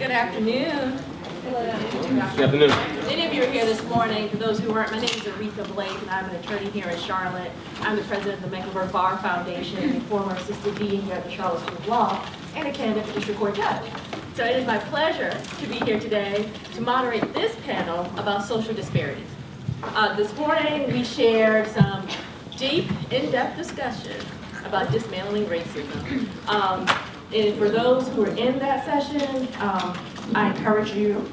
Good afternoon. Good afternoon. Many of you are here this morning. For those who weren't, my name is Aretha Blake, and I'm an attorney here in Charlotte. I'm the president of the Mecklenburg Bar Foundation, a former assistant dean here at the Charlotte School of Law, and a candidate for district court judge. So it is my pleasure to be here today to moderate this panel about social disparities. This morning, we shared some deep, in-depth discussion about dismantling racism. And for those who are in that session, I encourage you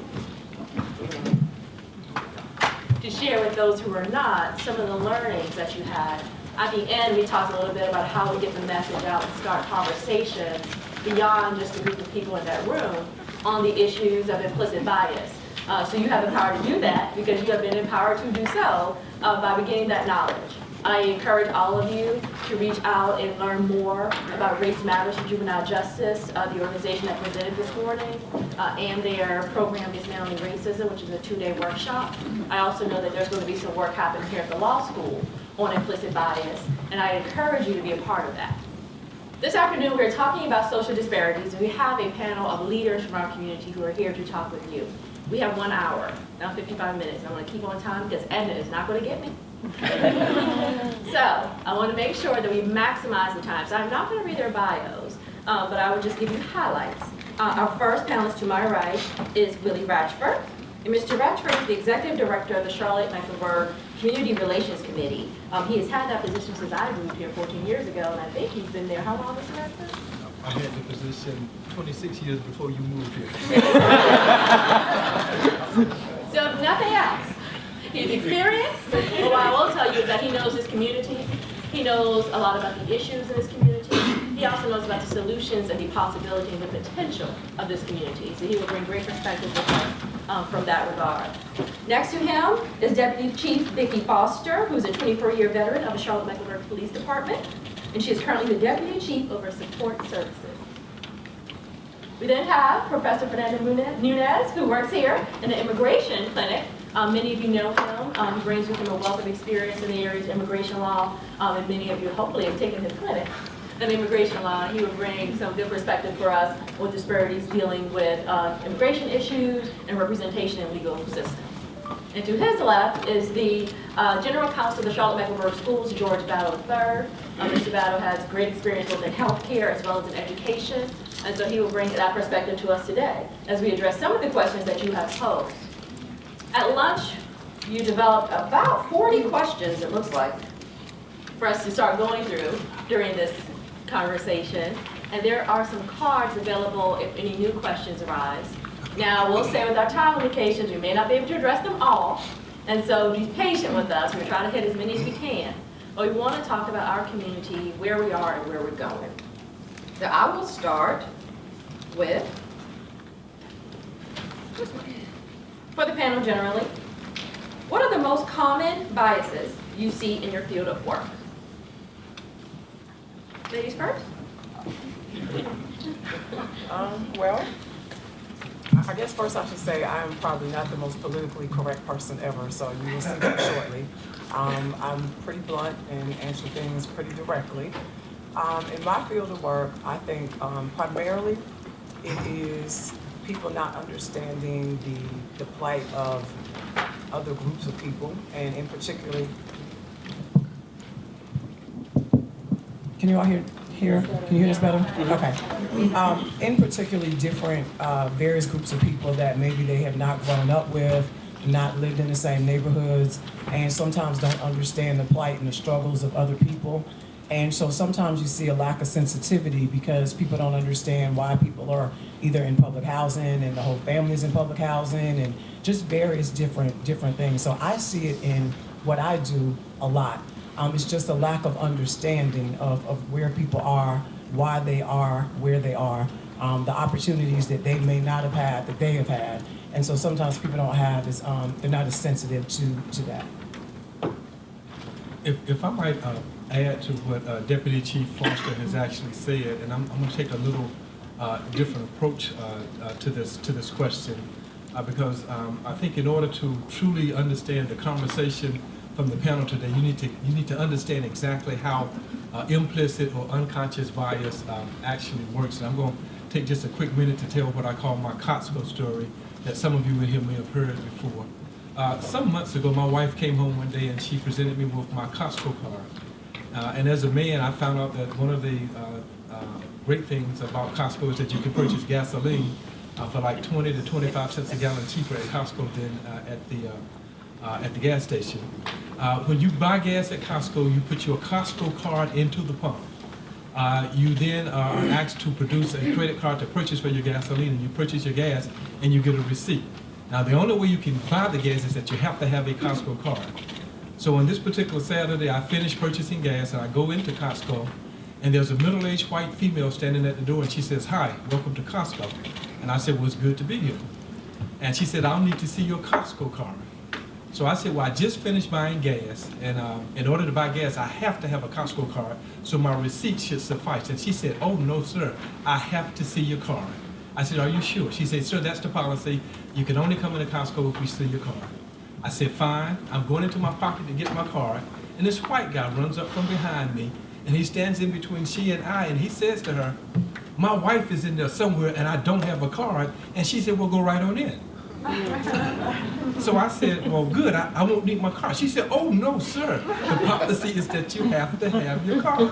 to share with those who are not some of the learnings that you had. At the end, we talked a little bit about how we get the message out and start conversations beyond just the group of people in that room on the issues of implicit bias. So you have the power to do that because you have been empowered to do so by beginning that knowledge. I encourage all of you to reach out and learn more about Race Matters for Juvenile Justice, the organization that presented this morning, and their program Dismantling Racism, which is a 2-day workshop. I also know that there's going to be some work happening here at the law school on implicit bias, and I encourage you to be a part of that. This afternoon, we're talking about social disparities, and we have a panel of leaders from our community who are here to talk with you. We have 1 hour, now 55 minutes. I want to keep on time because Edna is not going to get me. So I want to make sure that we maximize the time. So I'm not going to read their bios, but I will just give you highlights. Our first panelist to my right is Willie Ratchford. And Mr. Ratchford is the Executive Director of the Charlotte-Mecklenburg Community Relations Committee. He has had that position since I moved here 14 years ago, and I think he's been there, how long, Mr. Ratchford? I had the position 26 years before you moved here. So if nothing else, he's experienced, but what I will tell you is that he knows his community. He knows a lot about the issues in his community. He also knows about the solutions and the possibility and the potential of this community. So he will bring great perspective with him from that regard. Next to him is Deputy Chief Vicki Foster, who's a 24-year veteran of the Charlotte-Mecklenburg Police Department, and she is currently the Deputy Chief over Support Services. We then have Professor Fernando Nunez, who works here in the Immigration Clinic. Many of you know him. He brings with him a wealth of experience in the areas of immigration law, and many of you hopefully have taken his clinic in immigration law. He will bring some good perspective for us with disparities dealing with immigration issues and representation in legal system. And to his left is the General Counsel of the Charlotte-Mecklenburg Schools, George Battle III. Mr. Battle has great experience both in healthcare as well as in education, and so he will bring that perspective to us today as we address some of the questions that you have posed. At lunch, you developed about 40 questions, it looks like, for us to start going through during this conversation. And there are some cards available if any new questions arise. Now, we'll say with our time limitations, we may not be able to address them all. And so be patient with us. We're trying to hit as many as we can. But we want to talk about our community, where we are and where we're going. So I will start with, for the panel generally, what are the most common biases you see in your field of work? Ladies first. Well, I guess first I should say I am probably not the most politically correct person ever, so you will see that shortly. I'm pretty blunt and answer things pretty directly. In my field of work, I think primarily it is people not understanding the plight of other groups of people, and in particular, can you all hear? Can you hear this better? Okay. In particularly different various groups of people that maybe they have not grown up with, not lived in the same neighborhoods, and sometimes don't understand the plight and the struggles of other people. And so sometimes you see a lack of sensitivity because people don't understand why people are either in public housing and the whole family's in public housing and just various different things. So I see it in what I do a lot. It's just a lack of understanding of where people are, why they are, where they are, the opportunities that they may not have had, that they have had. And so sometimes people don't have is, they're not as sensitive to that. If I might add to what Deputy Chief Foster has actually said, and I'm going to take a little different approach to this question, because I think in order to truly understand the conversation from the panel today, you need to understand exactly how implicit or unconscious bias actually works. And I'm going to take just a quick minute to tell what I call my Costco story that some of you in here may have heard before. Some months ago, my wife came home one day and she presented me with my Costco card. And as a man, I found out that one of the great things about Costco is that you can purchase gasoline for like 20 to 25 cents a gallon cheaper at Costco than at the gas station. When you buy gas at Costco, you put your Costco card into the pump. You then are asked to produce a credit card to purchase for your gasoline, and you purchase your gas and you get a receipt. Now the only way you can buy the gas is that you have to have a Costco card. So on this particular Saturday, I finished purchasing gas and I go into Costco, and there's a middle-aged white female standing at the door, and she says, "Hi, welcome to Costco." And I said, "Well, it's good to be here." And she said, "I'll need to see your Costco card." So I said, "Well, I just finished buying gas, and in order to buy gas, I have to have a Costco card, so my receipt should suffice." And she said, "Oh, no, sir, I have to see your card." I said, "Are you sure?" She said, "Sir, that's the policy. You can only come into Costco if we see your card." I said, "Fine." I'm going into my pocket to get my card, and this white guy runs up from behind me, and he stands in between she and I, and he says to her, "My wife is in there somewhere, and I don't have a card." And she said, "Well, go right on in." So I said, "Well, good, I won't need my card." She said, "Oh, no, sir. The policy is that you have to have your card."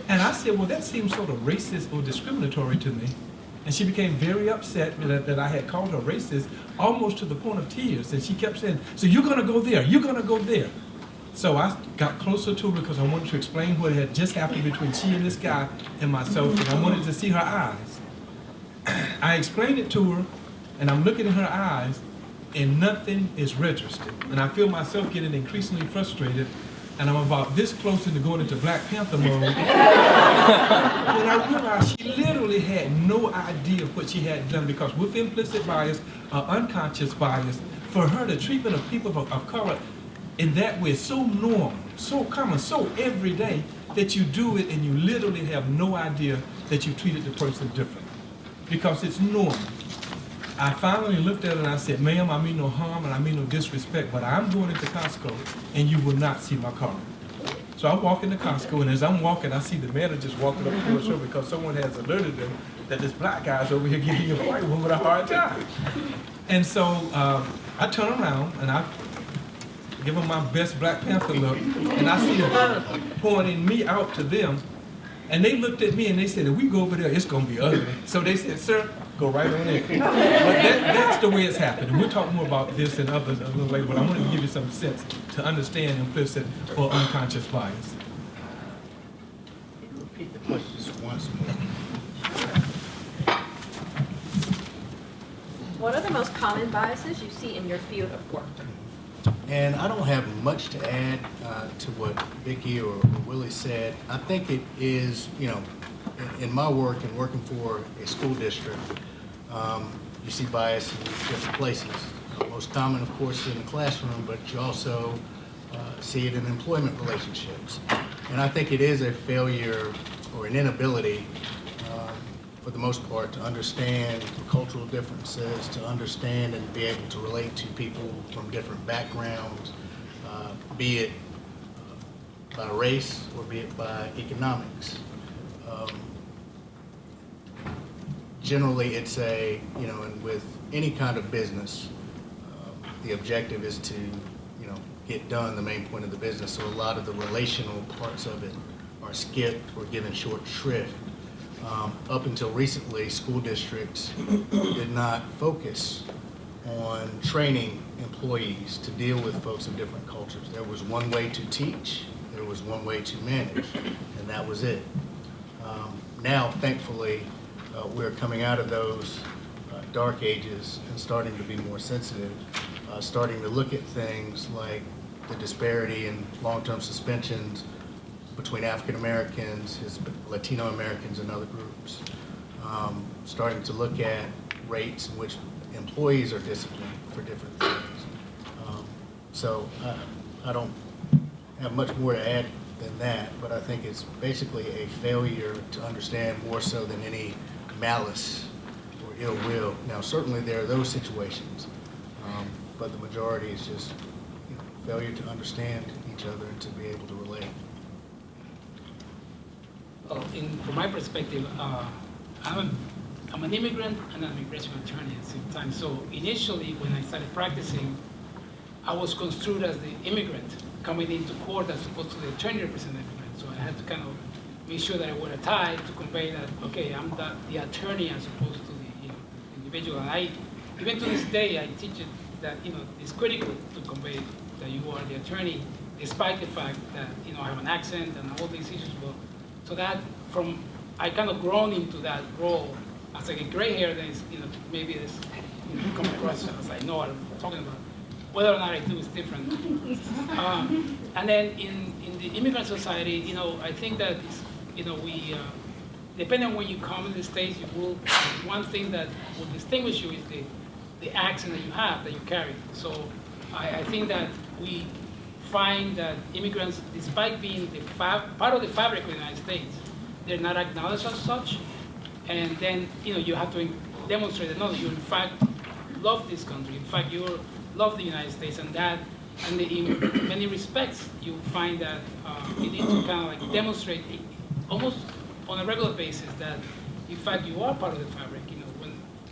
And I said, "Well, that seems sort of racist or discriminatory to me." And she became very upset that I had called her racist, almost to the point of tears. And she kept saying, "So you're going to go there, you're going to go there." So I got closer to her because I wanted to explain what had just happened between she and this guy and myself, and I wanted to see her eyes. I explained it to her, and I'm looking in her eyes, and nothing is registered. And I feel myself getting increasingly frustrated, and I'm about this close into going into Black Panther mode. When I realized she literally had no idea what she had done, because with implicit bias or unconscious bias, for her, the treatment of people of color in that way is so normal, so common, so everyday, that you do it and you literally have no idea that you treated the person different, because it's normal. I finally looked at her and I said, "Ma'am, I mean no harm and I mean no disrespect, but I'm going into Costco and you will not see my card." So I walk into Costco, and as I'm walking, I see the managers walking up towards her because someone has alerted them that this black guy's over here giving a white woman a hard time. And so I turn around and I give her my best Black Panther look, and I see her pointing me out to them. And they looked at me and they said, "If we go over there, it's going to be ugly." So they said, "Sir, go right on in." But that's the way it's happened. And we'll talk more about this and others a little later, but I wanted to give you some sense to understand implicit or unconscious bias. Repeat the question just once more. What are the most common biases you see in your field of work? And I don't have much to add to what Vicki or Willie said. I think it is, in my work and working for a school district, you see bias in different places. Most common, of course, in the classroom, but you also see it in employment relationships. And I think it is a failure or an inability, for the most part, to understand cultural differences, to understand and be able to relate to people from different backgrounds, be it by race or be it by economics. Generally, it's and with any kind of business, the objective is to, get done the main point of the business. So a lot of the relational parts of it are skipped or given short shrift. Up until recently, school districts did not focus on training employees to deal with folks of different cultures. There was one way to teach, there was one way to manage, and that was it. Now, thankfully, we're coming out of those dark ages and starting to be more sensitive, starting to look at things like the disparity in long-term suspensions between African Americans, Latino Americans, and other groups. Starting to look at rates in which employees are disciplined for different things. So I don't have much more to add than that, but I think it's basically a failure to understand more so than any malice or ill will. Now, certainly there are those situations, but the majority is just failure to understand each other and to be able to relate. From my perspective, I haven't I'm an immigrant and an immigration attorney at the same time. So initially, when I started practicing, I was construed as the immigrant coming into court as opposed to the attorney representing the immigrant. So I had to kind of make sure that I wore a tie to convey that, okay, I'm the attorney as opposed to the individual. And even to this day, I teach it that it's critical to convey that you are the attorney, despite the fact that I have an accent and all these issues. Well, so that I kind of grown into that role. As I get gray hair, then it's, maybe it's come across as I know what I'm talking about. Whether or not I do is different. And then in the immigrant society, I think that we, depending on when you come in the States, one thing that will distinguish you is the accent that you have, that you carry. So I think that we find that immigrants, despite being part of the fabric of the United States, they're not acknowledged as such. And then, you have to demonstrate that, no, you in fact love this country. In fact, you love the United States, and in many respects, you find that you need to kind of like demonstrate almost on a regular basis that, in fact, you are part of the fabric.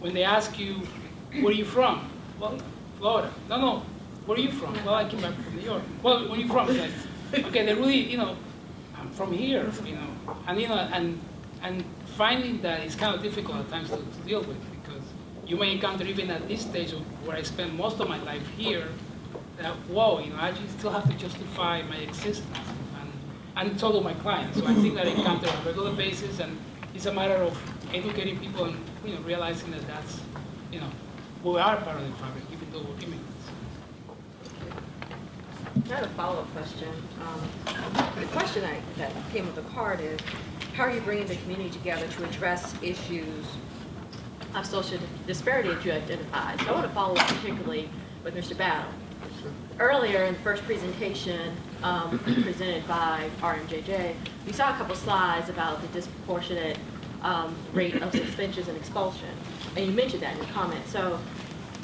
When they ask you, where are you from? Well, Florida. No, where are you from? Well, I came back from New York. Well, where are you from? It's like, okay, they're really, I'm from here, and finding that is kind of difficult at times to deal with, because you may encounter, even at this stage of where I spend most of my life here, that, whoa, I just still have to justify my existence, and so do my clients. So I think that I encounter on a regular basis, and it's a matter of educating people and realizing that that's, we are part of the fabric, even though we're immigrants. I had a follow-up question. The question that came with the card is, how are you bringing the community together to address issues of social disparity that you identified? So I want to follow up particularly with Mr. Battle. Earlier in the first presentation presented by RMJJ, we saw a couple slides about the disproportionate rate of suspensions and expulsion, and you mentioned that in your comments. So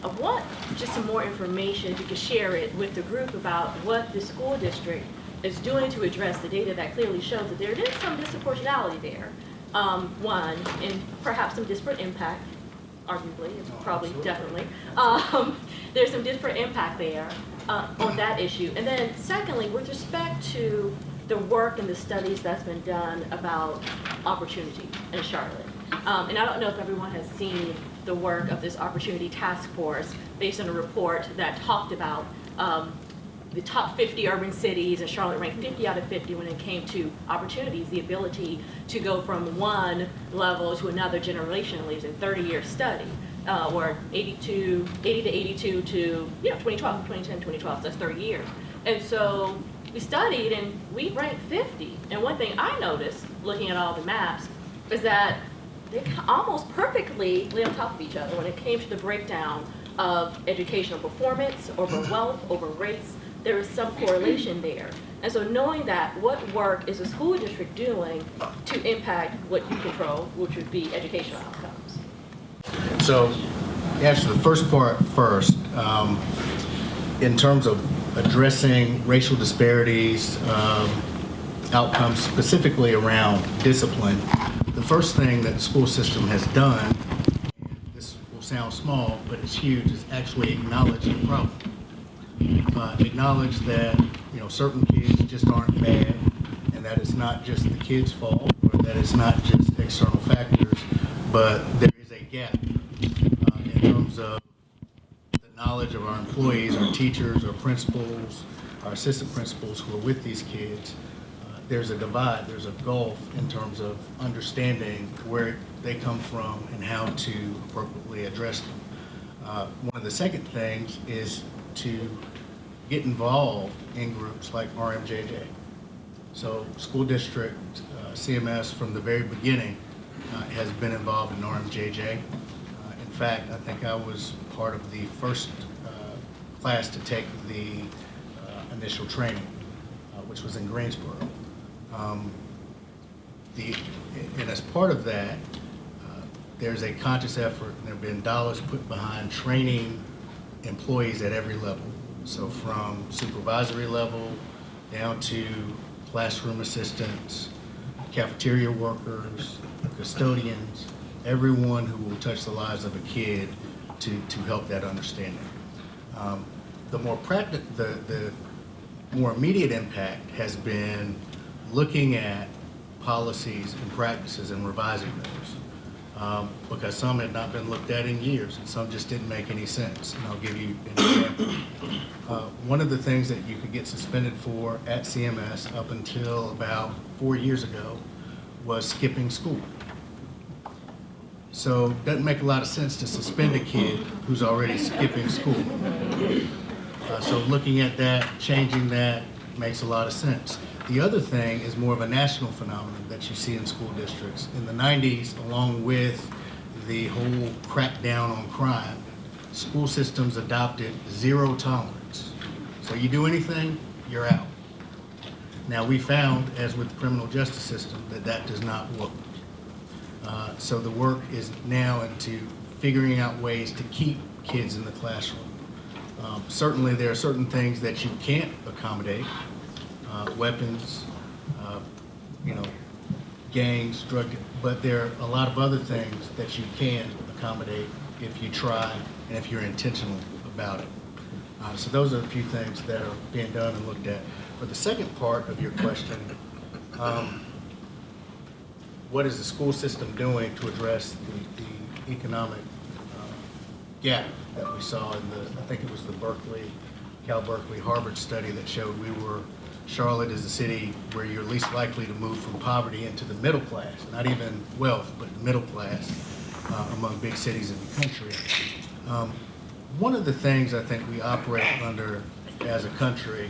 I want just some more information, if you could share it with the group, about what the school district is doing to address the data that clearly shows that there is some disproportionality there. One, and perhaps some disparate impact, arguably, probably, definitely. There's some disparate impact there on that issue. And then secondly, with respect to the work and the studies that's been done about opportunity in Charlotte. And I don't know if everyone has seen the work of this Opportunity Task Force based on a report that talked about the top 50 urban cities, and Charlotte ranked 50 out of 50 when it came to opportunities, the ability to go from one level to another generationally. It's a 30-year study, or 80 to 82 to 2012, 2010, 2012, so that's 30 years. And so we studied and we ranked 50. And one thing I noticed, looking at all the maps, is that they almost perfectly lay on top of each other when it came to the breakdown of educational performance, over wealth, over race. There is some correlation there. And so knowing that, what work is the school district doing to impact what you control, which would be educational outcomes? So, answer the first part first. In terms of addressing racial disparities, outcomes specifically around discipline, the first thing that the school system has done, and this will sound small, but it's huge, is actually acknowledge the problem. Acknowledge that certain kids just aren't bad, and that it's not just the kids' fault, or that it's not just external factors, but there is a gap in terms of the knowledge of our employees, our teachers, our principals, our assistant principals who are with these kids. There's a divide, there's a gulf in terms of understanding where they come from and how to appropriately address them. One of the second things is to get involved in groups like RMJJ. So school district, CMS from the very beginning has been involved in RMJJ. In fact, I think I was part of the first class to take the initial training, which was in Greensboro. And as part of that, there's a conscious effort, and there have been dollars put behind training employees at every level. So from supervisory level down to classroom assistants, cafeteria workers, custodians, everyone who will touch the lives of a kid to help that understanding. The more immediate impact has been looking at policies and practices and revising those. Because some had not been looked at in years and some just didn't make any sense. And I'll give you an example. One of the things that you could get suspended for at CMS up until about 4 years ago was skipping school. So it doesn't make a lot of sense to suspend a kid who's already skipping school. So looking at that, changing that makes a lot of sense. The other thing is more of a national phenomenon that you see in school districts. In the 90s, along with the whole crackdown on crime, school systems adopted zero tolerance. So you do anything, you're out. Now we found, as with the criminal justice system, that that does not work. So the work is now into figuring out ways to keep kids in the classroom. Certainly there are certain things that you can't accommodate, weapons, gangs, drug, but there are a lot of other things that you can accommodate if you try and if you're intentional about it. So those are a few things that are being done and looked at. For the second part of your question, what is the school system doing to address the economic gap that we saw in I think it was the Cal Berkeley Harvard study that showed Charlotte is the city where you're least likely to move from poverty into the middle class, not even wealth, but the middle class among big cities in the country. One of the things I think we operate under as a country,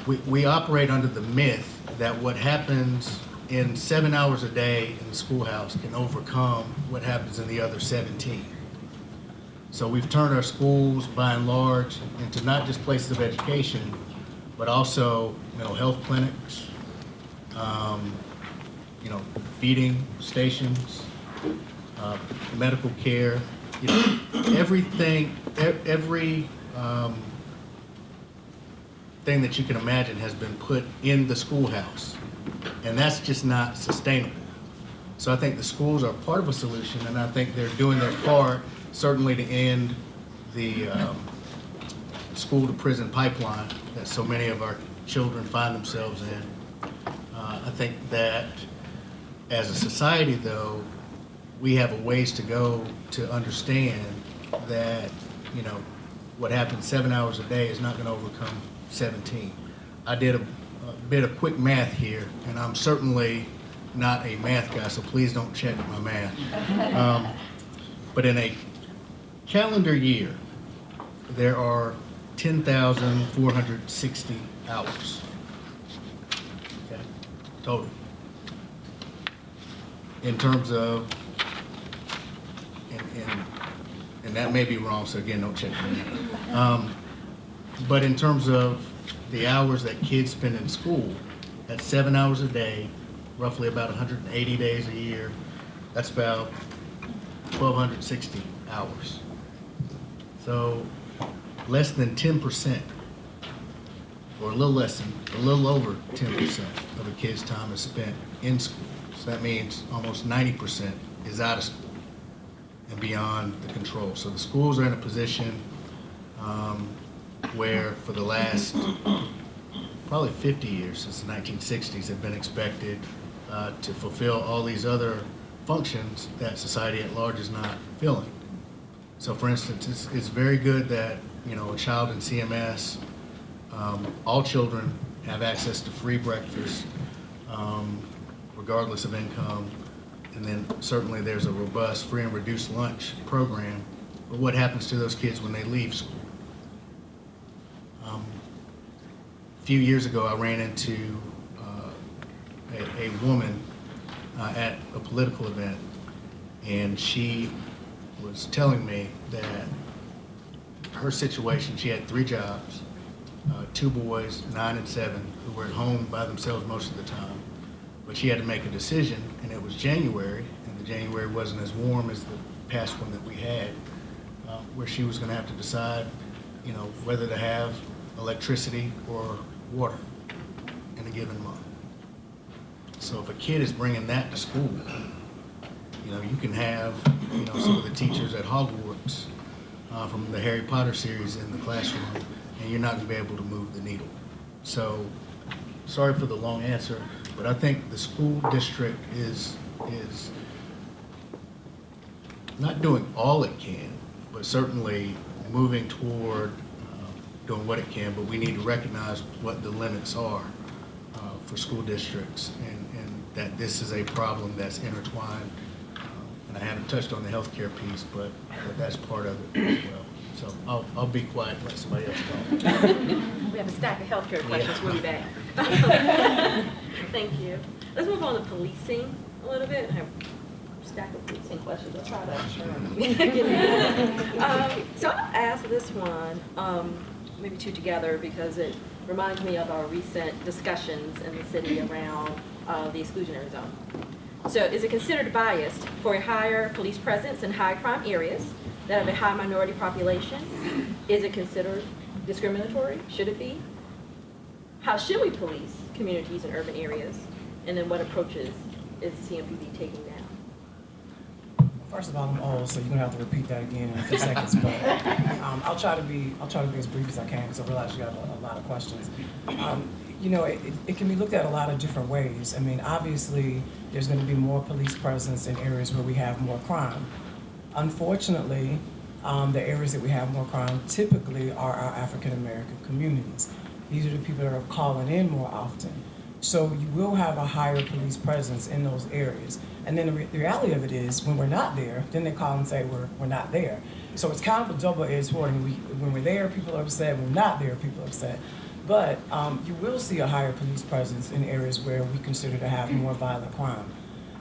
we operate under the myth that what happens in 7 hours a day in the schoolhouse can overcome what happens in the other 17. So we've turned our schools, by and large, into not just places of education, but also mental health clinics, feeding stations, medical care, everything, every thing that you can imagine has been put in the schoolhouse, and that's just not sustainable. So I think the schools are part of a solution, and I think they're doing their part, certainly to end the school to prison pipeline that so many of our children find themselves in. I think that as a society, though, we have a ways to go to understand that, what happens 7 hours a day is not going to overcome 17. I did a bit of quick math here, and I'm certainly not a math guy, so please don't check my math. But in a calendar year, there are 10,460 hours, okay, total. In terms of, and that may be wrong, so again, don't check me. But in terms of the hours that kids spend in school, that's 7 hours a day, roughly about 180 days a year. That's about 1,260 hours. So less than 10%, or a little over 10% of a kid's time is spent in school. So that means almost 90% is out of school and beyond the control. So the schools are in a position where for the last probably 50 years, since the 1960s, have been expected to fulfill all these other functions that society at large is not filling. So for instance, it's very good that, a child in CMS, all children have access to free breakfast, regardless of income. And then certainly there's a robust free and reduced lunch program. But what happens to those kids when they leave school? A few years ago, I ran into a woman at a political event, and she was telling me that her situation, she had 3 jobs, 2 boys, 9 and 7, who were at home by themselves most of the time. But she had to make a decision, and it was January, and the January wasn't as warm as the past one that we had, where she was going to have to decide, whether to have electricity or water in a given month. So if a kid is bringing that to school, You know, you can have, you know, some of the teachers at Hogwarts from the Harry Potter series in the classroom, and you're not going to be able to move the needle. So, sorry for the long answer, but I think the school district is not doing all it can, but certainly moving toward doing what it can, but we need to recognize what the limits are for school districts, and that this is a problem that's intertwined. And I haven't touched on the healthcare piece, but that's part of it as well. So I'll be quiet and let somebody else talk. We have a stack of healthcare questions. We'll be back. Thank you. Let's move on to policing a little bit. I have a stack of policing questions. I'll try that. So I'll ask this one, maybe two together, because it reminds me of our recent discussions in the city around the exclusionary zone. So is it considered biased for a higher police presence in high crime areas that have a high minority population? Is it considered discriminatory? Should it be? How should we police communities in urban areas? And then what approaches is CMPD taking now? First of all, I'm old, so you're gonna have to repeat that again in a few seconds. But I'll try to be as brief as I can, because I realize you have a lot of questions. You know, it can be looked at a lot of different ways. I mean, obviously, there's going to be more police presence in areas where we have more crime. Unfortunately, the areas that we have more crime typically are our African American communities. These are the people that are calling in more often. So you will have a higher police presence in those areas. And then the reality of it is, when we're not there, then they call and say we're not there. So it's kind of a double-edged sword. When we're there, people are upset. When we're not there, people are upset. But you will see a higher police presence in areas where we consider to have more violent crime.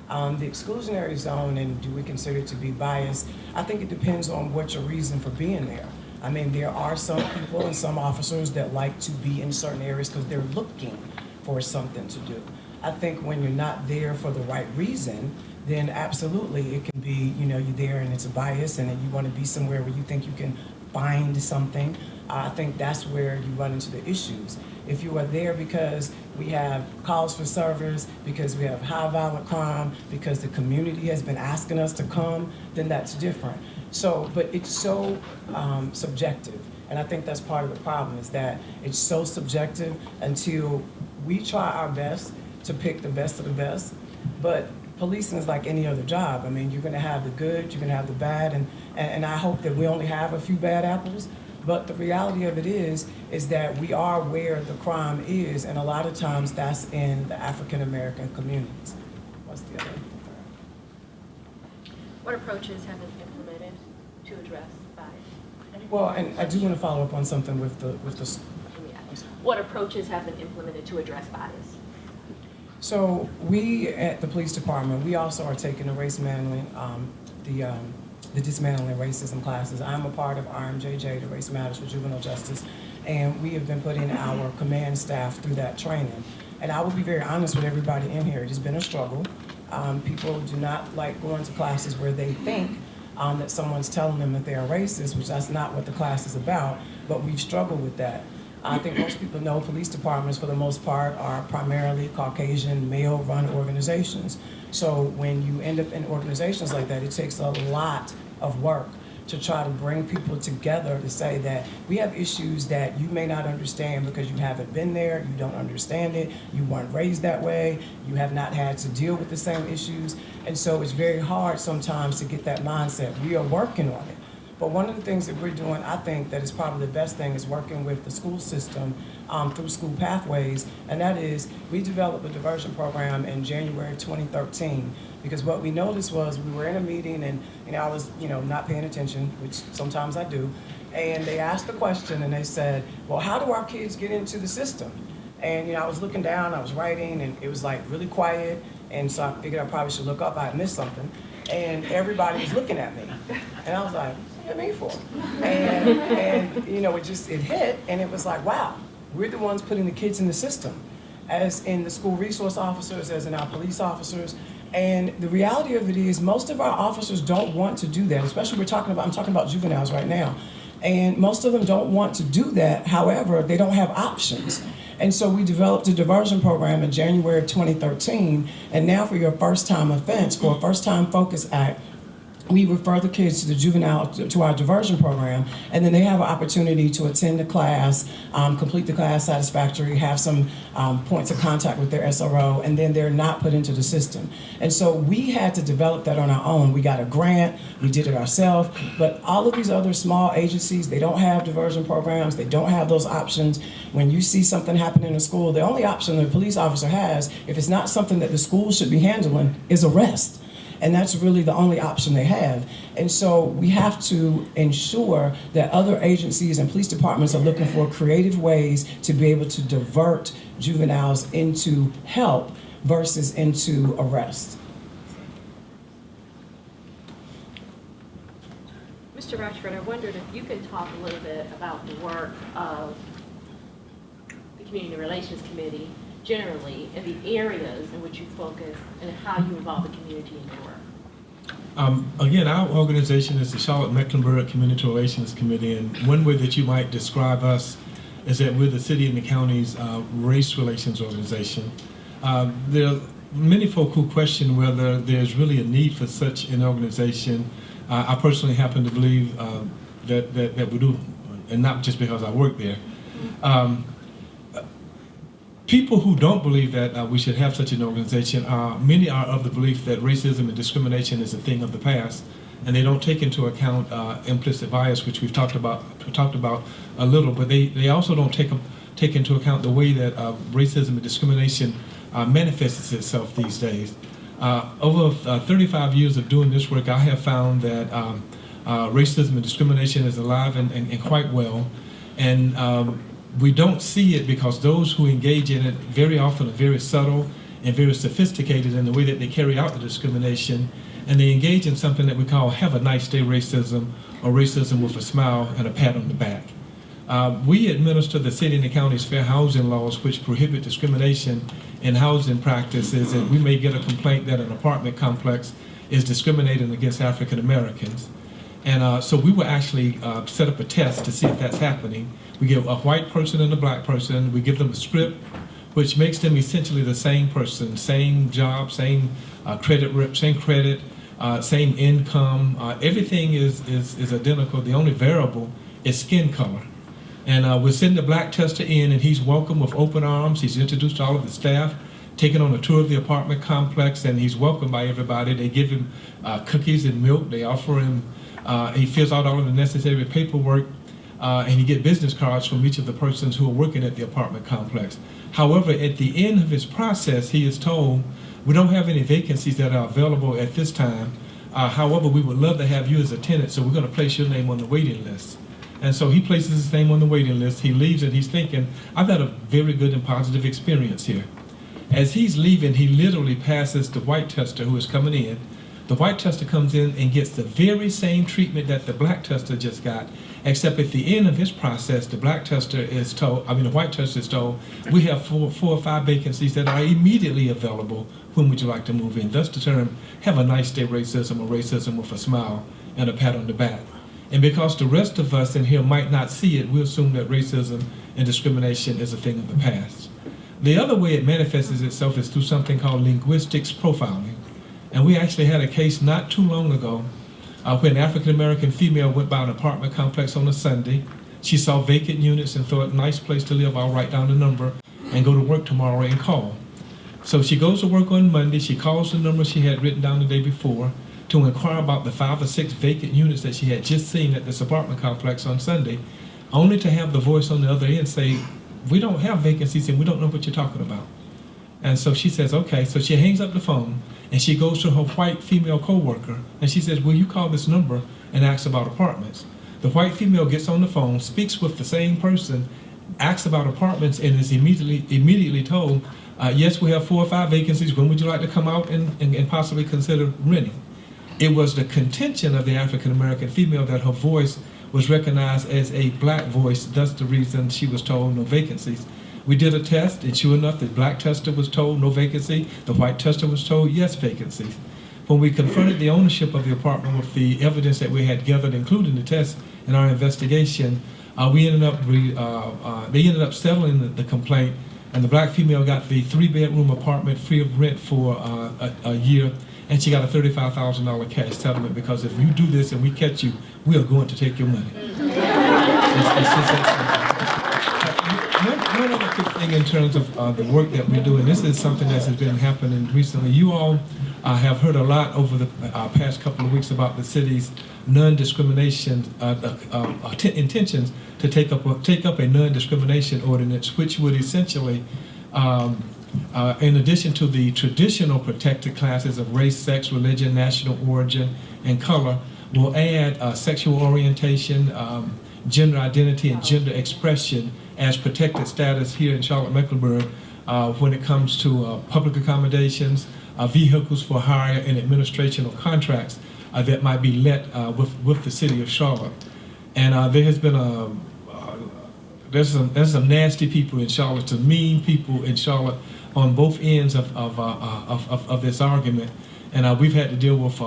The exclusionary zone, and do we consider it to be biased? I think it depends on what your reason for being there. I mean, there are some people and some officers that like to be in certain areas because they're looking for something to do. I think when you're not there for the right reason, then absolutely it can be, you know, you're there and it's a bias, and then you want to be somewhere where you think you can find something. I think that's where you run into the issues. If you are there because we have calls for service, because we have high violent crime, because the community has been asking us to come, then that's different. So, but it's so subjective. And I think that's part of the problem, is that it's so subjective until we try our best to pick the best of the best. But policing is like any other job. I mean, you're gonna have the good, you're gonna have the bad, and I hope that we only have a few bad apples. But the reality of it is that we are where the crime is, and a lot of times that's in the African American communities. What's the other? What approaches have been implemented to address bias? Well, and I do want to follow up on something with the. What approaches have been implemented to address bias? So we at the police department, we also are taking the race handling, the dismantling racism classes. I'm a part of RMJJ, the Race Matters for Juvenile Justice, and we have been putting our command staff through that training. And I will be very honest with everybody in here, it has been a struggle. People do not like going to classes where they think that someone's telling them that they are racist, which that's not what the class is about, but we've struggled with that. I think most people know police departments, for the most part, are primarily Caucasian, male-run organizations. So when you end up in organizations like that, it takes a lot of work to try to bring people together to say that we have issues that you may not understand because you haven't been there, you don't understand it, you weren't raised that way, you have not had to deal with the same issues. And so it's very hard sometimes to get that mindset. We are working on it. But one of the things that we're doing, I think that is probably the best thing, is working with the school system through school pathways, and that is we developed a diversion program in January 2013, because what we noticed was we were in a meeting and I was not paying attention, which sometimes I do, and they asked the question and they said, well, how do our kids get into the system? And I was looking down, I was writing, and it was like really quiet, and so I figured I probably should look up, I had missed something, and everybody was looking at me, and I was like, what me for? And it hit, and it was like, wow, we're the ones putting the kids in the system, as in the school resource officers, as in our police officers. And the reality of it is most of our officers don't want to do that, especially I'm talking about juveniles right now. And most of them don't want to do that. However, they don't have options. And so we developed a diversion program in January of 2013, and now for your first time offense, for a first time focus act, we refer the kids to the juvenile, to our diversion program, and then they have an opportunity to attend the class, complete the class satisfactorily, have some points of contact with their SRO, and then they're not put into the system. And so we had to develop that on our own. We got a grant, we did it ourselves, but all of these other small agencies, they don't have diversion programs, they don't have those options. When you see something happen in a school, the only option the police officer has, if it's not something that the school should be handling, is arrest. And that's really the only option they have. And so we have to ensure that other agencies and police departments are looking for creative ways to be able to divert juveniles into help versus into arrest. Mr. Ratchford, I wondered if you could talk a little bit about the work of the Community Relations Committee generally, and the areas in which you focus, and how you involve the community in your work. Again, our organization is the Charlotte-Mecklenburg Community Relations Committee, and one way that you might describe us is that we're the city and the county's race relations organization. There are many folk who question whether there's really a need for such an organization. I personally happen to believe that we do, and not just because I work there. People who don't believe that we should have such an organization, many are of the belief that racism and discrimination is a thing of the past, and they don't take into account implicit bias, which we've talked about a little. But they also don't take into account the way that racism and discrimination manifests itself these days. Over 35 years of doing this work, I have found that racism and discrimination is alive and quite well, and we don't see it because those who engage in it very often are very subtle and very sophisticated in the way that they carry out the discrimination, and they engage in something that we call have a nice day racism, or racism with a smile and a pat on the back. We administer the city and the county's fair housing laws, which prohibit discrimination in housing practices, and we may get a complaint that an apartment complex is discriminating against African Americans. And so we will actually set up a test to see if that's happening. We give a white person and a black person, we give them a script which makes them essentially the same person, same job, same credit, same income. Everything is identical. The only variable is skin color. And we're sending the black tester in, and he's welcomed with open arms. He's introduced to all of the staff, taken on a tour of the apartment complex, and he's welcomed by everybody. They give him cookies and milk. They offer him, he fills out all of the necessary paperwork, and he gets business cards from each of the persons who are working at the apartment complex. However, at the end of his process, he is told, we don't have any vacancies that are available at this time. However, we would love to have you as a tenant, so we're going to place your name on the waiting list. And so he places his name on the waiting list. He leaves, and he's thinking, I've had a very good and positive experience here. As he's leaving, he literally passes the white tester who is coming in. The white tester comes in and gets the very same treatment that the black tester just got, except at the end of his process, the white tester is told, we have four or five vacancies that are immediately available. When would you like to move in? Thus the term, have a nice day racism, or racism with a smile and a pat on the back. And because the rest of us in here might not see it, we assume that racism and discrimination is a thing of the past. The other way it manifests itself is through something called linguistics profiling. And we actually had a case not too long ago when an African-American female went by an apartment complex on a Sunday. She saw vacant units and thought, nice place to live, I'll write down the number and go to work tomorrow and call. So she goes to work on Monday, she calls the number she had written down the day before to inquire about the 5 or 6 vacant units that she had just seen at this apartment complex on Sunday, only to have the voice on the other end say, we don't have vacancies and we don't know what you're talking about. And so she says, okay. So she hangs up the phone and she goes to her white female coworker and she says, will you call this number and ask about apartments? The white female gets on the phone, speaks with the same person, asks about apartments, and is immediately told, yes, we have 4 or 5 vacancies. When would you like to come out and possibly consider renting? It was the contention of the African-American female that her voice was recognized as a black voice, thus the reason she was told no vacancies. We did a test, and sure enough, the black tester was told no vacancy, the white tester was told yes vacancies. When we confronted the ownership of the apartment with the evidence that we had gathered, including the test in our investigation, they ended up settling the complaint and the black female got the 3-bedroom apartment free of rent for a year, and she got a $35,000 cash settlement because if you do this and we catch you, we are going to take your money. It's just that simple. One other quick thing in terms of the work that we're doing, this is something that has been happening recently. You all have heard a lot over the past couple of weeks about the city's non-discrimination intentions to take up a non-discrimination ordinance, which would essentially, in addition to the traditional protected classes of race, sex, religion, national origin, and color, will add sexual orientation, gender identity, and gender expression as protected status here in Charlotte-Mecklenburg when it comes to public accommodations, vehicles for hire, and administration of contracts that might be let with the city of Charlotte. And there has been there's some nasty people in Charlotte, some mean people in Charlotte on both ends of this argument. And we've had to deal with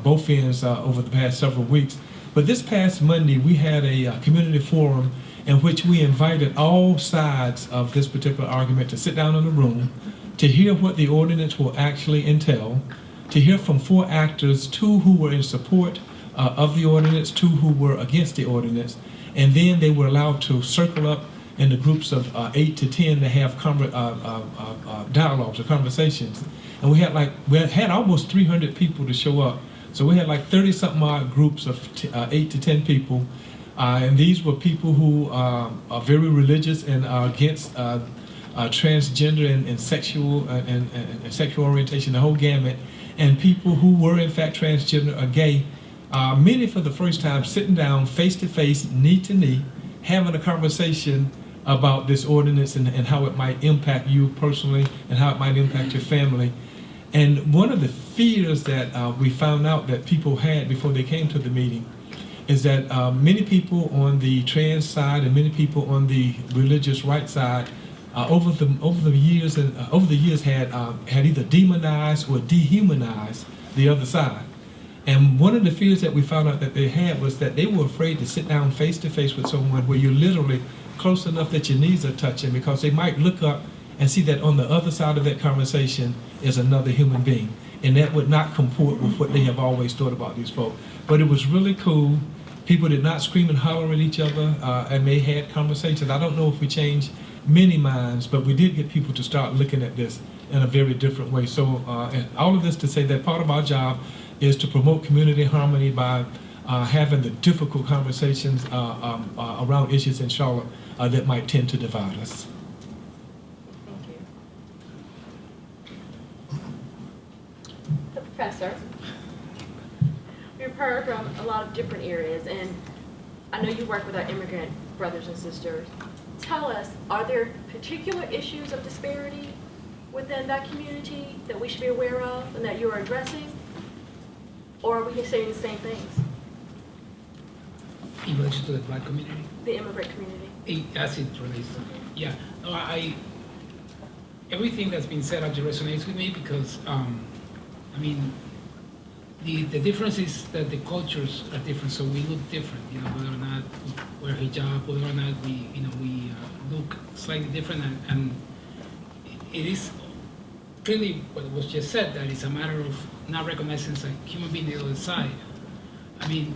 both ends over the past several weeks. But this past Monday, we had a community forum in which we invited all sides of this particular argument to sit down in a room, to hear what the ordinance will actually entail, to hear from 4 actors, 2 who were in support of the ordinance, 2 who were against the ordinance, and then they were allowed to circle up in the groups of 8 to 10 to have dialogues or conversations. And we had almost 300 people to show up. So we had like 30-something odd groups of 8 to 10 people. And these were people who are very religious and are against transgender and sexual and sexual orientation, the whole gamut, and people who were in fact transgender or gay, many for the first time sitting down face to face, knee to knee, having a conversation about this ordinance and how it might impact you personally and how it might impact your family. And one of the fears that we found out that people had before they came to the meeting is that many people on the trans side and many people on the religious right side over the years had either demonized or dehumanized the other side. And one of the fears that we found out that they had was that they were afraid to sit down face to face with someone where you're literally close enough that your knees are touching, because they might look up and see that on the other side of that conversation is another human being. And that would not comport with what they have always thought about these folks. But it was really cool. People did not scream and holler at each other, and they had conversations. I don't know if we changed many minds, but we did get people to start looking at this in a very different way. So and all of this to say that part of our job is to promote community harmony by having the difficult conversations around issues in Charlotte that might tend to divide us. Thank you. The professor, we've heard from a lot of different areas, and I know you work with our immigrant brothers and sisters. Tell us, are there particular issues of disparity within that community that we should be aware of and that you're addressing? Or are we saying the same things? In relation to the black community? The immigrant community? As it relates to, yeah. No, everything that's been said actually resonates with me because, I mean, the difference is that the cultures are different, so we look different, you know, whether or not we wear hijab, whether or not we look slightly different, and it is clearly what was just said, that it's a matter of not recognizing as a human being on the other side. I mean,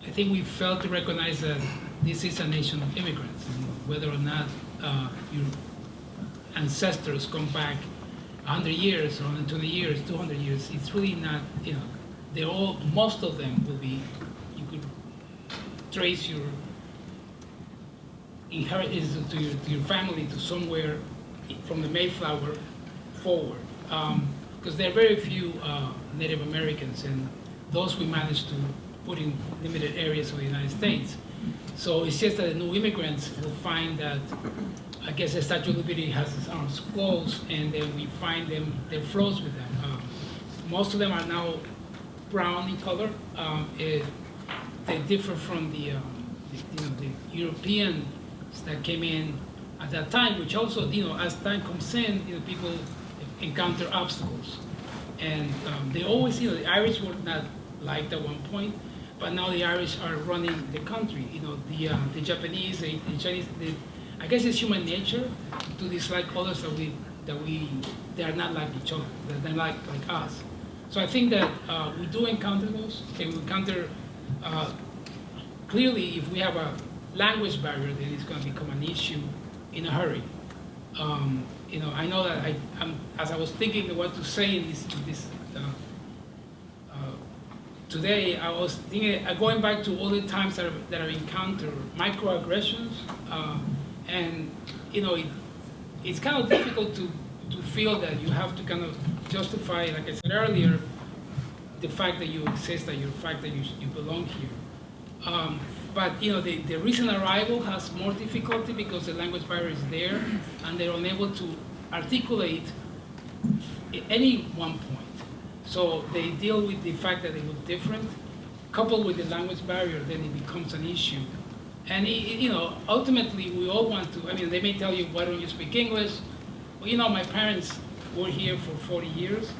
I think we failed to recognize that this is a nation of immigrants, and whether or not your ancestors come back 100 years, or 120 years, 200 years, it's really not, you know, most of them will be, you could trace your inheritance to your family to somewhere from the Mayflower forward. Because there are very few Native Americans, and those we managed to put in limited areas of the United States. So it's just that the new immigrants will find that, I guess the Statue of Liberty has its arms closed, and then we find them, they flows with them. Most of them are now brown in color. They differ from the Europeans that came in at that time, which also, you know, as time comes in, you know, people encounter obstacles. And they always, you know, the Irish were not liked at one point, but now the Irish are running the country. You know, the Japanese, the Chinese, I guess it's human nature to dislike others they are not like each other, that they're like us. So I think that we do encounter those, and we encounter, clearly if we have a language barrier, then it's going to become an issue in a hurry. You know, I know that as I was thinking what to say in this today, I was thinking, going back to all the times that I've encountered microaggressions, and you know, it's kind of difficult to feel that you have to kind of justify, like I said earlier, the fact that you exist, the fact that you belong here. But you know, the recent arrival has more difficulty because the language barrier is there, and they're unable to articulate at any one point. So they deal with the fact that they look different, coupled with the language barrier, then it becomes an issue. And you know, ultimately, we all want to. I mean, they may tell you, "Why don't you speak English?" Well, you know, my parents were here for 40 years,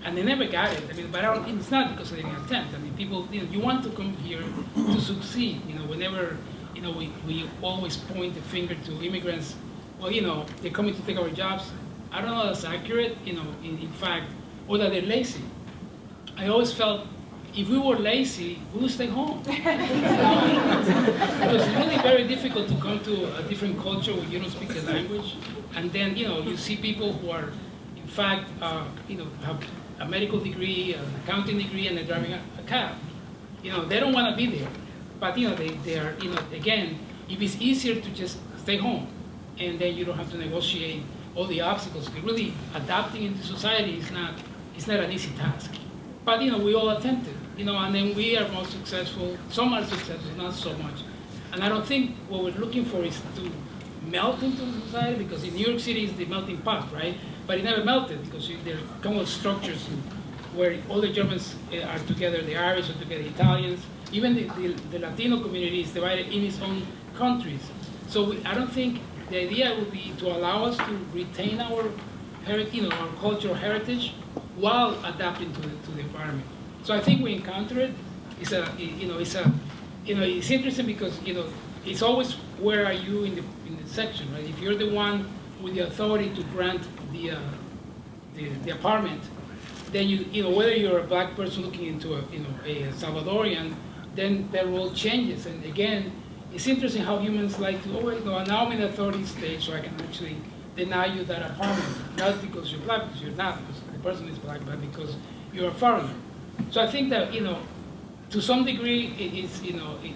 and they never got it. I mean, but it's not because they didn't attempt. I mean, people, you know, you want to come here to succeed. You know, whenever, you know, we always point the finger to immigrants. Well, you know, they're coming to take our jobs. I don't know if that's accurate. You know, in fact, or that they're lazy. I always felt if we were lazy, we would stay home. Because it's really very difficult to come to a different culture where you don't speak the language, and then you know you see people who are, in fact, you know, have a medical degree, an accounting degree, and they're driving a cab. You know, they don't want to be there, but you know they are, you know, again, if it's easier to just stay home, and then you don't have to negotiate all the obstacles. Really, adapting into society is not an easy task. But you know, we all attempted, you know, and then we are more successful. Some are successful, not so much. And I don't think what we're looking for is to melt into society, because in New York City is the melting pot, right? But it never melted because there are kind of structures where all the Germans are together, the Irish are together, the Italians, even the Latino community is divided in its own countries. So I don't think the idea would be to allow us to retain our heritage, you know, our cultural heritage, while adapting to the environment. So I think we encounter it. It's interesting because you know it's always where are you in the section, right? If you're the one with the authority to grant the apartment, then you know whether you're a black person looking into a Salvadorian, then the role changes. And again, it's interesting how humans like to, oh, you know, now I'm in the authority stage, so I can actually deny you that apartment, not because you're black, because you're not, because the person is black, but because you're a foreigner. So I think that, you know, to some degree,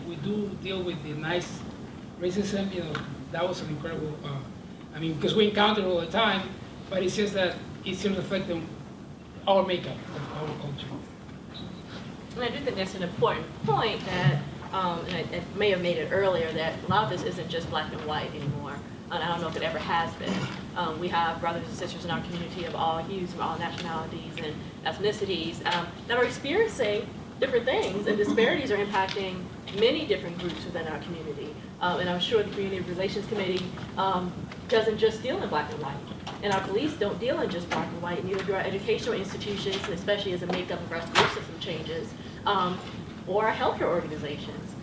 we do deal with the nice racism. You know, that was an incredible. I mean, because we encounter it all the time, but it's just that it's reflecting our makeup of our culture. And I do think that's an important point that, and I may have made it earlier, that a lot of this isn't just black and white anymore. And I don't know if it ever has been. We have brothers and sisters in our community of all hues, from all nationalities and ethnicities that are experiencing different things, and disparities are impacting many different groups within our community. And I'm sure the Community Relations Committee doesn't just deal in black and white. And our police don't deal in just black and white, neither do our educational institutions, and especially as the makeup of our school system changes, or our healthcare organizations.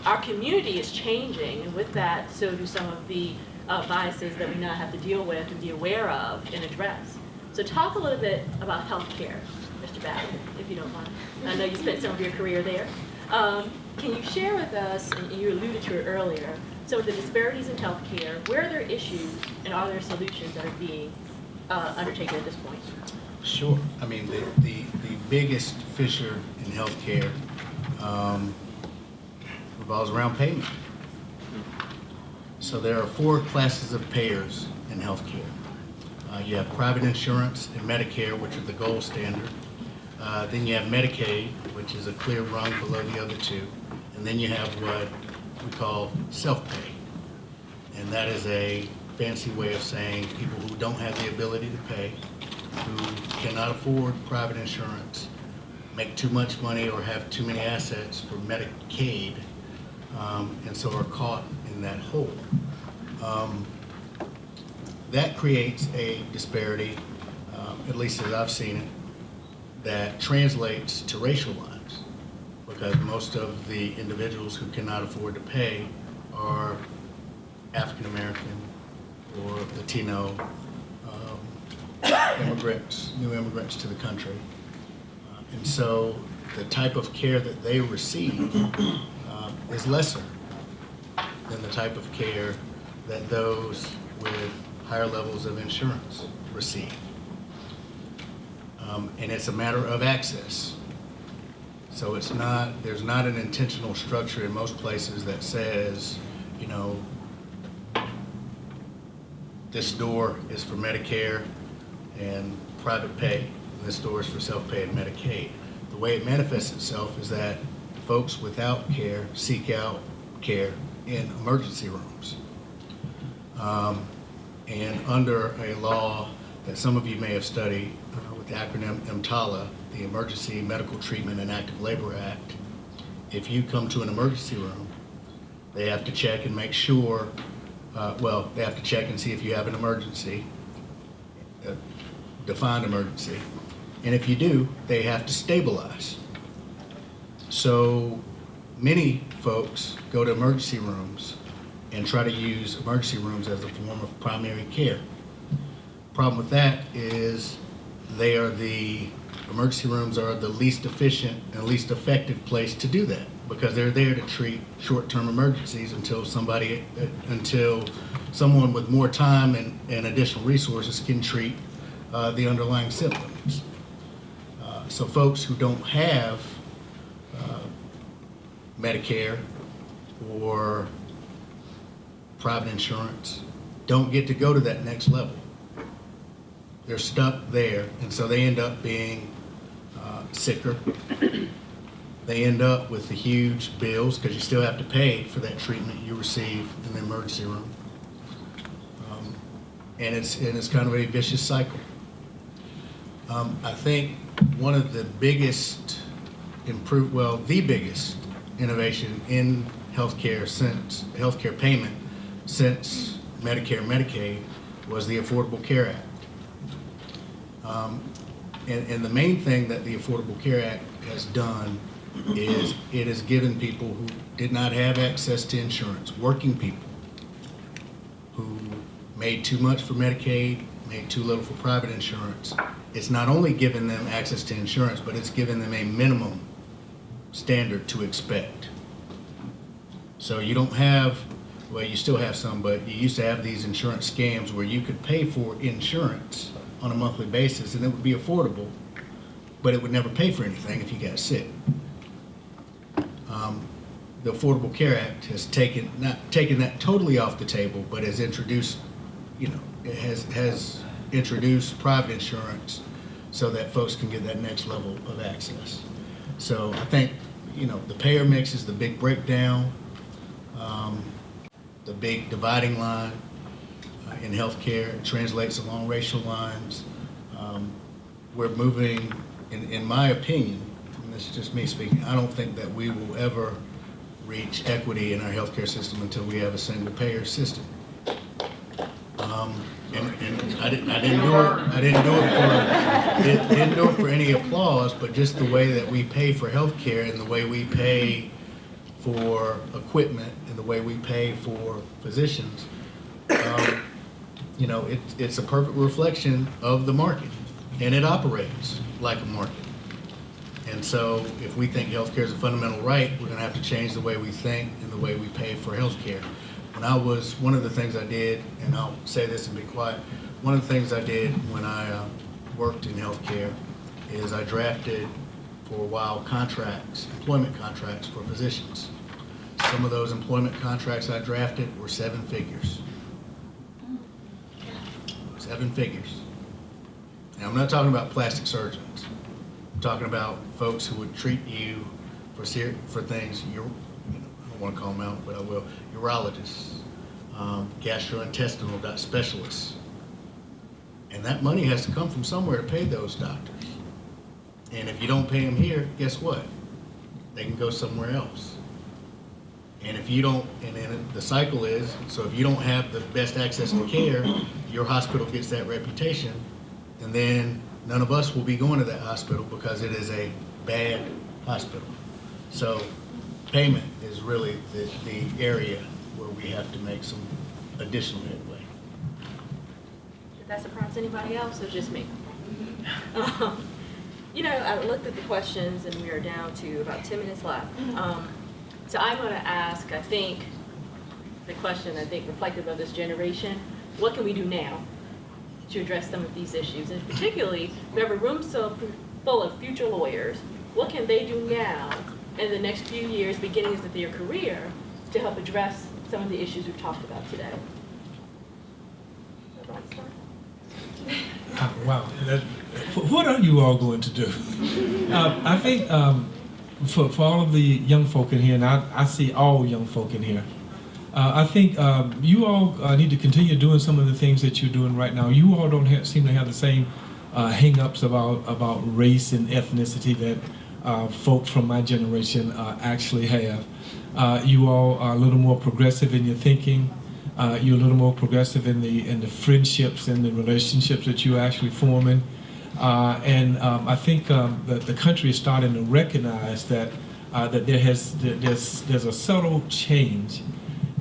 Our community is changing, and with that, so do some of the biases that we now have to deal with and be aware of and address. So talk a little bit about healthcare, Mr. Babbitt, if you don't mind. I know you spent some of your career there. Can you share with us, and you alluded to it earlier, some of the disparities in healthcare, where are there issues and are there solutions that are being undertaken at this point? Sure. I mean, the biggest fissure in healthcare revolves around payment. So there are 4 classes of payers in healthcare. You have private insurance and Medicare, which are the gold standard. Then you have Medicaid, which is a clear rung below the other 2. And then you have what we call self-pay. And that is a fancy way of saying people who don't have the ability to pay, who cannot afford private insurance, make too much money or have too many assets for Medicaid, and so are caught in that hole. That creates a disparity, at least as I've seen it, that translates to racial lines, because most of the individuals who cannot afford to pay are African American or Latino immigrants, new immigrants to the country. And so the type of care that they receive is lesser than the type of care that those with higher levels of insurance receive. And it's a matter of access. So there's not an intentional structure in most places that says, you know, this door is for Medicare and private pay, and this door is for self-pay and Medicaid. The way it manifests itself is that folks without care seek out care in emergency rooms. And under a law that some of you may have studied with the acronym EMTALA, the Emergency Medical Treatment and Active Labor Act, if you come to an emergency room, they have to check and make sure, they have to check and see if you have an emergency, a defined emergency. And if you do, they have to stabilize. So many folks go to emergency rooms and try to use emergency rooms as a form of primary care. Problem with that is emergency rooms are the least efficient and least effective place to do that, because they're there to treat short-term emergencies until someone with more time and additional resources can treat the underlying symptoms. So folks who don't have Medicare or private insurance don't get to go to that next level. They're stuck there, and so they end up being sicker. They end up with the huge bills because you still have to pay for that treatment you receive in the emergency room. And it's kind of a vicious cycle. I think one of the biggest the biggest innovation in healthcare payment since Medicare and Medicaid was the Affordable Care Act. And the main thing that the Affordable Care Act has done is it has given people who did not have access to insurance, working people who made too much for Medicaid, made too little for private insurance. It's not only given them access to insurance, but it's given them a minimum standard to expect. So you don't have, well, you still have some, but you used to have these insurance scams where you could pay for insurance on a monthly basis and it would be affordable, but it would never pay for anything if you got sick. The Affordable Care Act has not taken that totally off the table, but has introduced, has introduced private insurance so that folks can get that next level of access. So I think, the payer mix is the big breakdown, the big dividing line in healthcare. It translates along racial lines. We're moving, in my opinion, and this is just me speaking, I don't think that we will ever reach equity in our healthcare system until we have a single payer system. And I didn't do it for any applause, but just the way that we pay for healthcare and the way we pay for equipment and the way we pay for physicians, it's a perfect reflection of the market, and it operates like a market. And so if we think healthcare is a fundamental right, we're going to have to change the way we think and the way we pay for healthcare. One of the things I did, and I'll say this and be quiet, one of the things I did when I worked in healthcare is I drafted for a while employment contracts for physicians. Some of those employment contracts I drafted were 7 figures. 7 figures. Now, I'm not talking about plastic surgeons. I'm talking about folks who would treat you for things, I don't want to call them out, but I will, urologists, gastrointestinal specialists. And that money has to come from somewhere to pay those doctors. And if you don't pay them here, guess what? They can go somewhere else. And if you don't, and then the cycle is, so if you don't have the best access to care, your hospital gets that reputation, and then none of us will be going to that hospital because it is a bad hospital. So payment is really the area where we have to make some additional headway. Did that surprise anybody else or just me? You know, I looked at the questions and we are down to about 10 minutes left. So I'm going to ask, I think, the question, I think, reflective of this generation, what can we do now to address some of these issues? And particularly, we have a room so full of future lawyers. What can they do now in the next few years, beginnings of their career, to help address some of the issues we've talked about today? Wow. What are you all going to do? I think for all of the young folk in here, and I see all young folk in here, I think you all need to continue doing some of the things that you're doing right now. You all don't seem to have the same hang-ups about race and ethnicity that folk from my generation actually have. You all are a little more progressive in your thinking. You're a little more progressive in the friendships and the relationships that you're actually forming. And I think that the country is starting to recognize that there's a subtle change.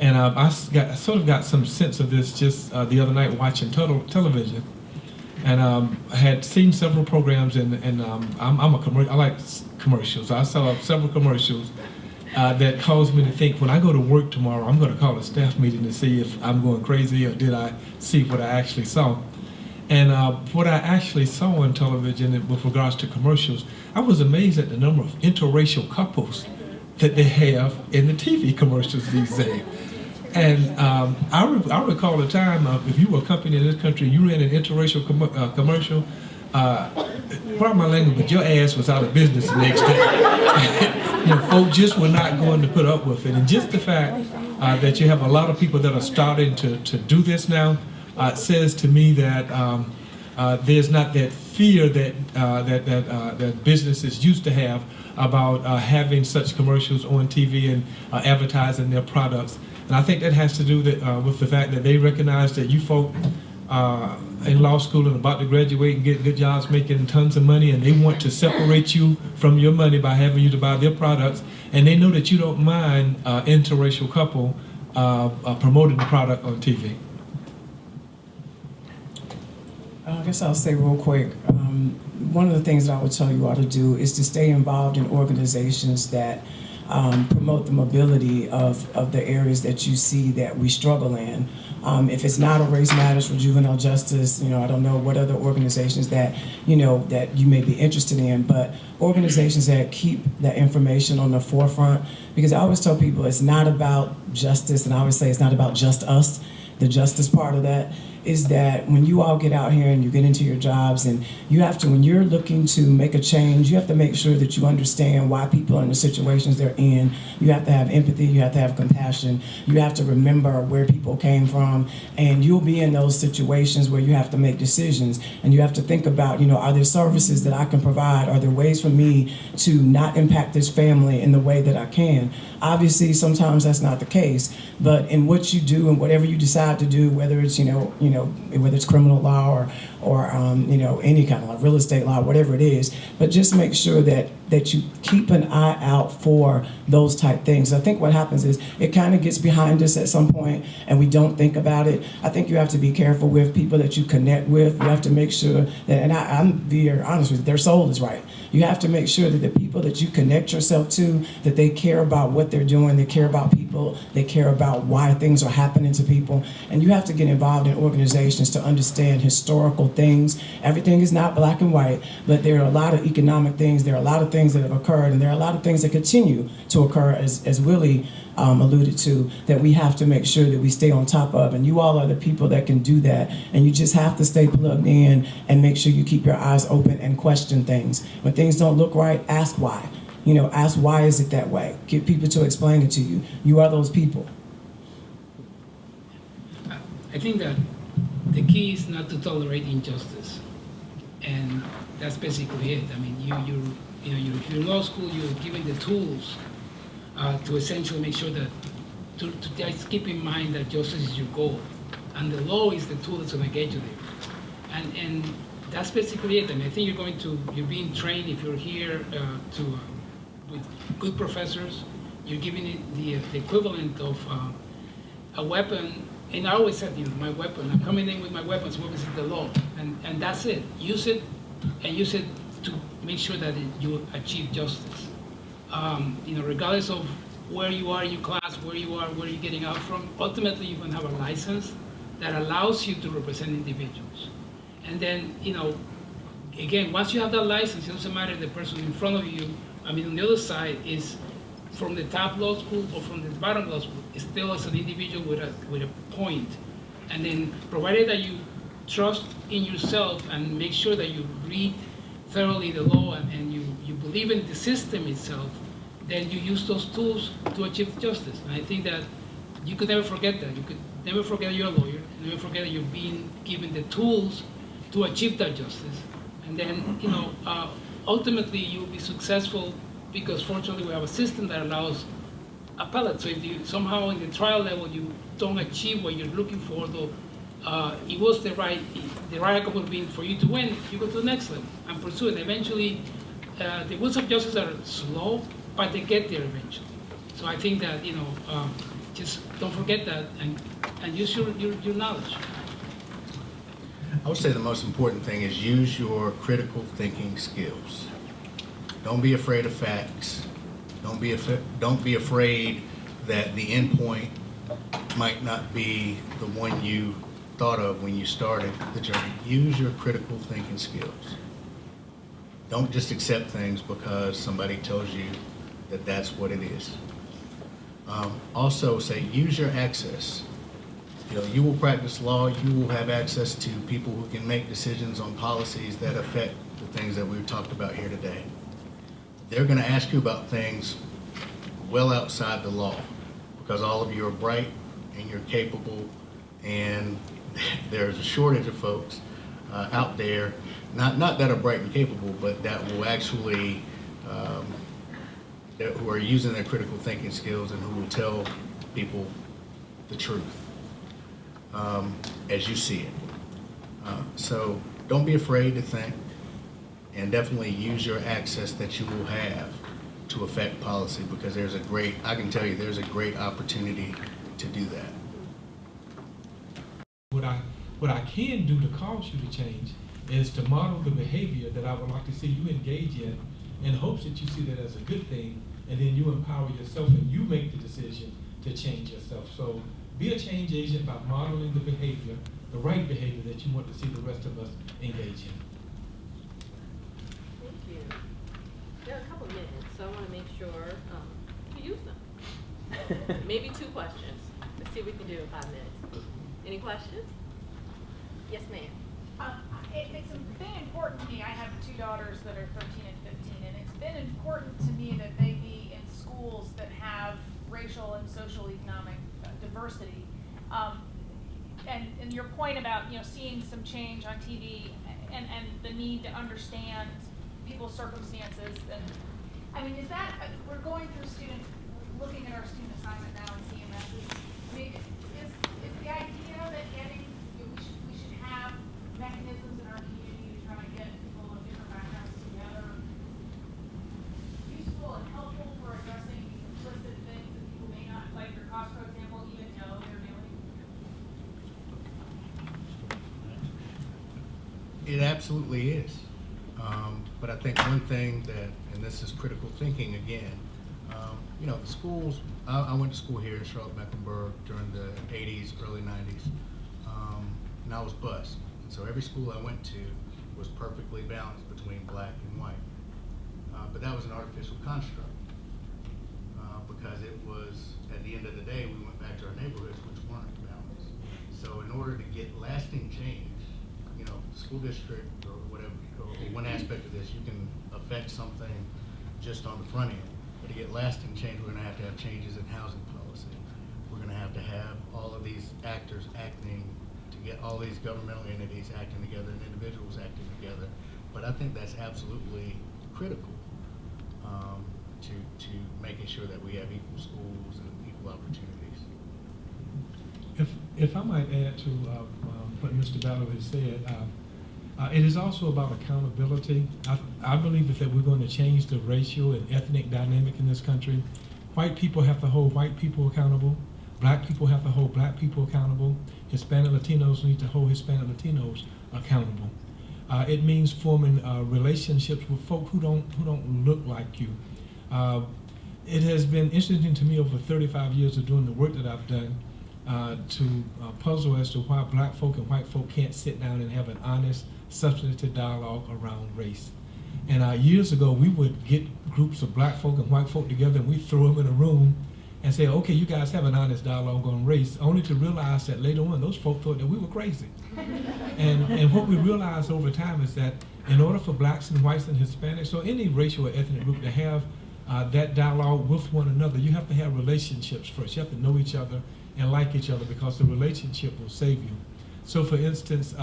And I sort of got some sense of this just the other night watching television. And I had seen several programs, and I like commercials. I saw several commercials that caused me to think, when I go to work tomorrow, I'm going to call a staff meeting to see if I'm going crazy or did I see what I actually saw. And what I actually saw on television with regards to commercials, I was amazed at the number of interracial couples that they have in the TV commercials these days. And I recall a time if you were a company in this country, you ran an interracial commercial, pardon my language, but your ass was out of business the next day. You know, folks just were not going to put up with it. And just the fact that you have a lot of people that are starting to do this now says to me that there's not that fear that businesses used to have about having such commercials on TV and advertising their products. And I think that has to do with the fact that they recognize that you folk in law school and about to graduate and get good jobs making tons of money, and they want to separate you from your money by having you to buy their products, and they know that you don't mind interracial couple promoting the product on TV. I guess I'll say real quick, one of the things that I would tell you all to do is to stay involved in organizations that promote the mobility of the areas that you see that we struggle in. If it's not a Race Matters for Juvenile Justice, I don't know what other organizations that you may be interested in, but organizations that keep that information on the forefront, because I always tell people it's not about justice, and I always say it's not about just us. The justice part of that is that when you all get out here and you get into your jobs, and you have to, when you're looking to make a change, you have to make sure that you understand why people are in the situations they're in. You have to have empathy, you have to have compassion, you have to remember where people came from, and you'll be in those situations where you have to make decisions, and you have to think about, are there services that I can provide? Are there ways for me to not impact this family in the way that I can? Obviously, sometimes that's not the case, but in what you do and whatever you decide to do, whether it's, whether it's criminal law or any kind of law, real estate law, whatever it is, but just make sure that you keep an eye out for those type things. I think what happens is it kind of gets behind us at some point and we don't think about it. I think you have to be careful with people that you connect with. You have to make sure that, and I'm very honest with you, their soul is right. You have to make sure that the people that you connect yourself to, that they care about what they're doing, they care about people, they care about why things are happening to people, and you have to get involved in organizations to understand historical things. Everything is not black and white, but there are a lot of economic things, there are a lot of things that have occurred, and there are a lot of things that continue to occur, as Willie alluded to, that we have to make sure that we stay on top of, and you all are the people that can do that, and you just have to stay plugged in and make sure you keep your eyes open and question things. When things don't look right, ask why. Ask why is it that way. Get people to explain it to you. You are those people. I think that the key is not to tolerate injustice, and that's basically it. I mean, if you're in law school, you're given the tools to essentially make sure that to just keep in mind that justice is your goal, and the law is the tool that's going to get you there, and that's basically it. I mean, I think you're being trained if you're here with good professors. You're giving it the equivalent of a weapon and I always said, my weapon, I'm coming in with my weapons, weapons is the law, and that's it. Use it, and use it to make sure that you achieve justice. Regardless of where you are in your class, where you're getting out from, ultimately you're gonna have a license that allows you to represent individuals. And then, again, once you have that license, it doesn't matter the person in front of you, on the other side is from the top law school or from the bottom law school, it's still as an individual with a point. And then, provided that you trust in yourself and make sure that you read thoroughly the law and you believe in the system itself, then you use those tools to achieve justice. And I think that you could never forget that. You could never forget you're a lawyer, never forget that you're being given the tools to achieve that justice. And then, ultimately you'll be successful because fortunately we have a system that allows appellate. So if you somehow in the trial level you don't achieve what you're looking for, though it was the right outcome would be for you to win, you go to the next level and pursue it. Eventually, the wheels of justice are slow, but they get there eventually. So I think that, just don't forget that and use your knowledge. I would say the most important thing is use your critical thinking skills. Don't be afraid of facts. Don't be afraid that the end point might not be the one you thought of when you started the journey. Use your critical thinking skills. Don't just accept things because somebody tells you that that's what it is. Also say, use your access. You will practice law, you will have access to people who can make decisions on policies that affect the things that we've talked about here today. They're going to ask you about things well outside the law because all of you are bright and you're capable, and there's a shortage of folks out there, not that are bright and capable, but that will actually, who are using their critical thinking skills and who will tell people the truth as you see it. So don't be afraid to think, and definitely use your access that you will have to affect policy, because I can tell you there's a great opportunity to do that. What I can do to cause you to change is to model the behavior that I would like to see you engage in hopes that you see that as a good thing, and then you empower yourself and you make the decision to change yourself. So be a change agent by modeling the behavior, the right behavior that you want to see the rest of us engage in. Thank you. There are a couple minutes, so I want to make sure to use them. Maybe 2 questions. Let's see what we can do in 5 minutes. Any questions? Yes, ma'am. It's been important to me. I have 2 daughters that are 13 and 15, and it's been important to me that they be in schools that have racial and social economic diversity. And your point about seeing some change on TV and the need to understand people's circumstances, and is that we're going through looking at our student assignment now and CMSs. Is the idea that we should have mechanisms in our community to try to get people of different backgrounds together useful and helpful for addressing these implicit things that people may not, like your Costco example, even know they're doing? It absolutely is. But I think one thing and this is critical thinking again, the schools, I went to school here in Charlotte-Mecklenburg during the 80s, early 90s, and I was bused. And so every school I went to was perfectly balanced between black and white. But that was an artificial construct because it was, at the end of the day, we went back to our neighborhoods which weren't balanced. So in order to get lasting change, school district or whatever, or one aspect of this, you can affect something just on the front end. But to get lasting change, we're going to have changes in housing policy. We're going to have all of these actors acting, to get all these governmental entities acting together and individuals acting together. But I think that's absolutely critical to making sure that we have equal schools and equal opportunities. If I might add to what Mr. Ballard has said, it is also about accountability. I believe that we're going to change the racial and ethnic dynamic in this country. White people have to hold white people accountable. Black people have to hold black people accountable. Hispanic Latinos need to hold Hispanic Latinos accountable. It means forming relationships with folk who don't look like you. It has been interesting to me over 35 years of doing the work that I've done to puzzle as to why black folk and white folk can't sit down and have an honest, substantive dialogue around race. And years ago, we would get groups of black folk and white folk together, and we'd throw them in a room and say, okay, you guys have an honest dialogue on race, only to realize that later on, those folk thought that we were crazy. And what we realized over time is that in order for blacks and whites and Hispanics, or any racial or ethnic group to have that dialogue with one another, you have to have relationships first. You have to know each other and like each other, because the relationship will save you. So for instance,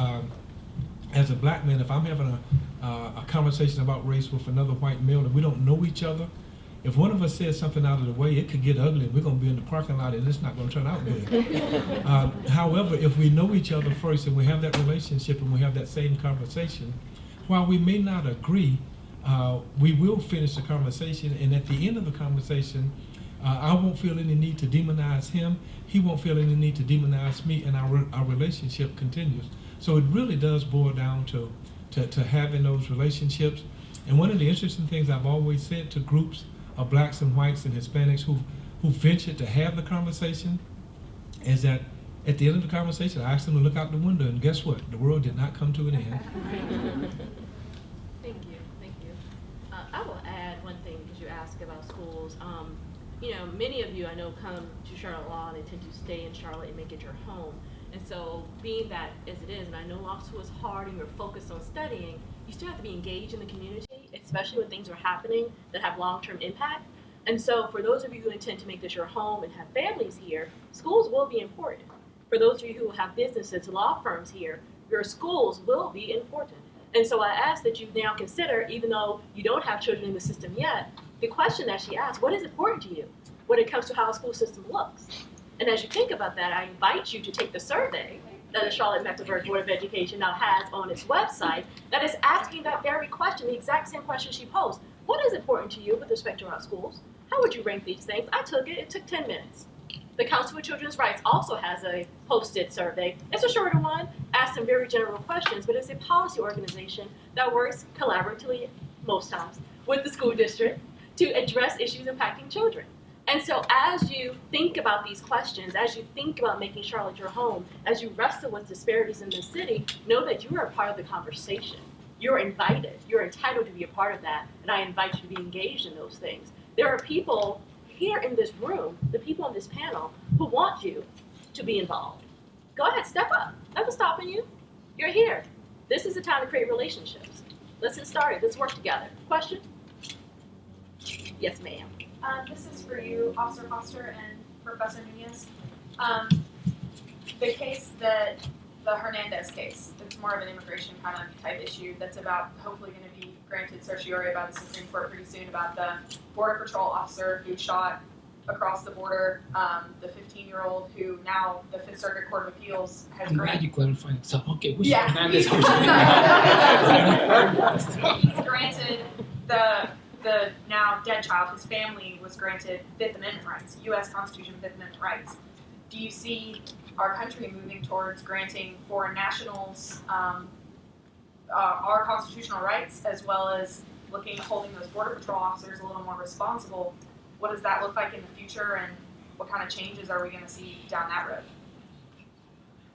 as a black man, if I'm having a conversation about race with another white male and we don't know each other, if one of us says something out of the way, it could get ugly and we're going to be in the parking lot and it's not going to turn out good. However, if we know each other first and we have that relationship and we have that same conversation, while we may not agree, we will finish the conversation, and at the end of the conversation, I won't feel any need to demonize him, he won't feel any need to demonize me, and our relationship continues. So it really does boil down to having those relationships. And one of the interesting things I've always said to groups of blacks and whites and Hispanics who ventured to have the conversation is that at the end of the conversation, I asked them to look out the window, and guess what? The world did not come to an end. Thank you. I will add one thing, because you asked about schools. You know, many of you I know come to Charlotte Law and intend to stay in Charlotte and make it your home. And so being that as it is, and I know law school is hard and you're focused on studying, you still have to be engaged in the community, especially when things are happening that have long-term impact. And so for those of you who intend to make this your home and have families here, schools will be important. For those of you who have businesses, law firms here, your schools will be important. And so I ask that you now consider, even though you don't have children in the system yet, the question that she asked, what is important to you when it comes to how a school system looks? And as you think about that, I invite you to take the survey that the Charlotte-Mecklenburg Board of Education now has on its website that is asking that very question, the exact same question she posed. What is important to you with respect to our schools? How would you rank these things? I took it. It took 10 minutes. The Council for Children's Rights also has a posted survey. It's a shorter one, asks some very general questions, but it's a policy organization that works collaboratively, most times, with the school district to address issues impacting children. And so as you think about these questions, as you think about making Charlotte your home, as you wrestle with disparities in the city, know that you are a part of the conversation. You're invited. You're entitled to be a part of that, and I invite you to be engaged in those things. There are people here in this room, the people on this panel, who want you to be involved. Go ahead, step up. Nothing's stopping you. You're here. This is the time to create relationships. Let's get started. Let's work together. Question? Yes, ma'am. This is for you, Officer Foster and Professor Nunez. The case that, the Hernandez case, it's more of an immigration kind of type issue that's about hopefully going to be granted certiorari by the Supreme Court pretty soon, about the Border Patrol officer who shot across the border, the 15-year-old who now the Fifth Circuit Court of Appeals has I'm glad you clarified. So, okay, which Yeah. Hernandez? He's granted the now dead child, his family was granted Fifth Amendment rights, U.S. Constitution Fifth Amendment rights. Do you see our country moving towards granting foreign nationals our constitutional rights, as well as looking at holding those Border Patrol officers a little more responsible? What does that look like in the future, and what kind of changes are we going to see down that road?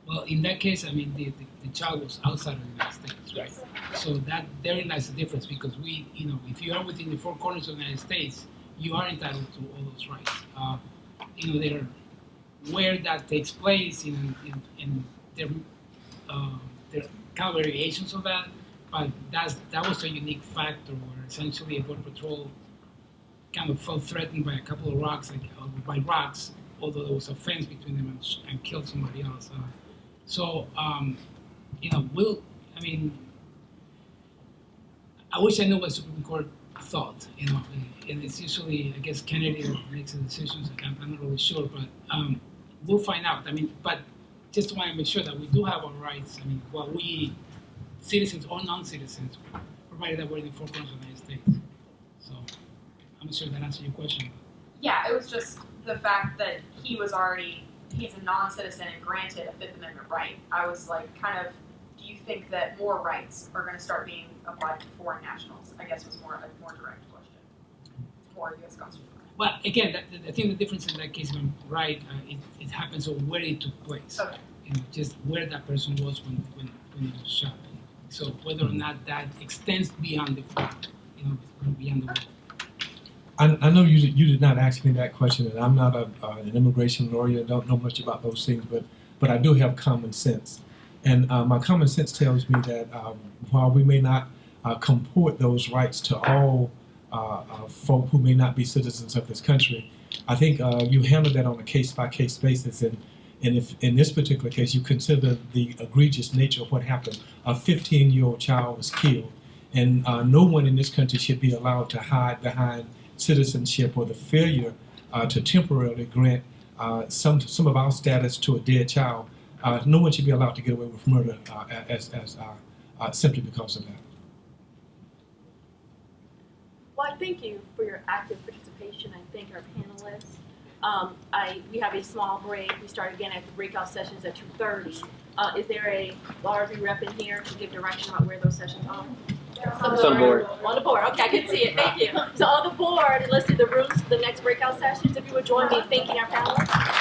Well, in that case, I mean, the child was outside of the United States, right? Yes. So that therein lies the difference, because we, you know, if you are within the four corners of the United States, you are entitled to all those rights. You know, where that takes place, there kind of variations of that, but that was a unique factor where essentially a Border Patrol kind of felt threatened by a couple of rocks, although there was a fence between them, and killed somebody else. You know, I wish I knew what the Supreme Court thought, you know, and it's usually, I guess, Kennedy that makes the decisions. I'm not really sure, but we'll find out. I mean, but just want to make sure that we do have our rights. I mean, while we, citizens or non-citizens, provided that we're in the four corners of the United States. So I'm not sure that answers your question. Yeah, it was just the fact that he was already he's a non-citizen and granted a Fifth Amendment right. I was like, kind of, do you think that more rights are going to start being applied to foreign nationals? I guess was a more direct question. More U.S. Constitution. Well, again, I think the difference in that case, if I'm right, it happens on where it took place. Okay. Just where that person was when he was shot. So whether or not that extends beyond the fact, beyond the wall. I know you did not ask me that question, and I'm not an immigration lawyer. Don't know much about those things, but I do have common sense, and my common sense tells me that while we may not comport those rights to all folk who may not be citizens of this country, I think you handle that on a case-by-case basis, and if in this particular case you consider the egregious nature of what happened, a 15-year-old child was killed, and no one in this country should be allowed to hide behind citizenship or the failure to temporarily grant some of our status to a dead child. No one should be allowed to get away with murder simply because of that. Well, I thank you for your active participation. I thank our panelists. We have a small break. We start again at the breakout sessions at 2:30. Is there a LRB rep in here to give direction about where those sessions are? On the board. On the board. Okay, I can see it. Thank you. So on the board, let's see the rooms, the next breakout sessions. If you would join me in thanking our panelists.